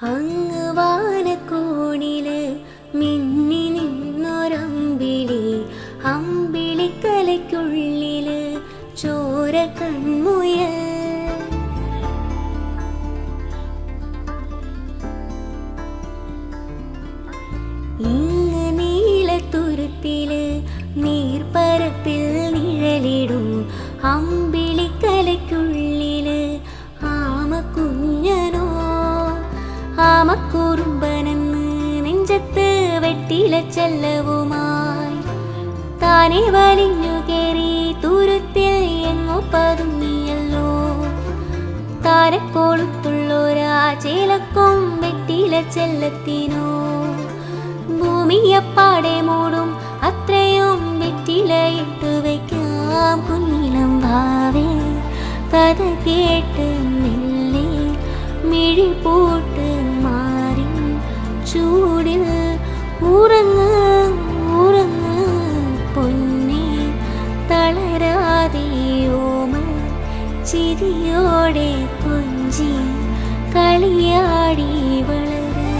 അങ്ങ് വാനക്കോണില് മിന്നി നിന്നൊരമ്പിളി, അമ്പിളിക്കലയ്ക്കുള്ളില് ചോര കൺമുയൽ. ഇങ്ങ് നീലത്തുരുത്തില് നീർപ്പരപ്പിൽ നിഴലിടും അമ്പിളിക്കലയ്ക്കുള്ളില് ആമക്കുഞ്ഞനോ, ആമക്കുറുമ്പനെന്ന് നെഞ്ചത്ത് വെട്ടില ചെല്ലവുമായി താനെ വലിഞ്ഞു കേറി തുരുത്തിൽ എങ്ങോ പതുങ്ങിയല്ലോ. താരക്കോളുത്തുള്ളൊരാ ചേലക്കും വെട്ടില ചെല്ലത്തിനോ ഭൂമിയപ്പാടെ മൂടും അത്രയും വെറ്റിലയിട്ടു വയ്ക്കാം. കുഞ്ഞിളം ഭാവേ കഥ കേട്ട് മെല്ലെ മിഴി പൂട്ട് മാറി ചൂടിൽ ഉറങ്ങ് ഉറങ്ങ് പൊന്നേ, തളരാതെ ഓമൽ ചിരിയോടെ കൊഞ്ചി കളിയാടി വളര്.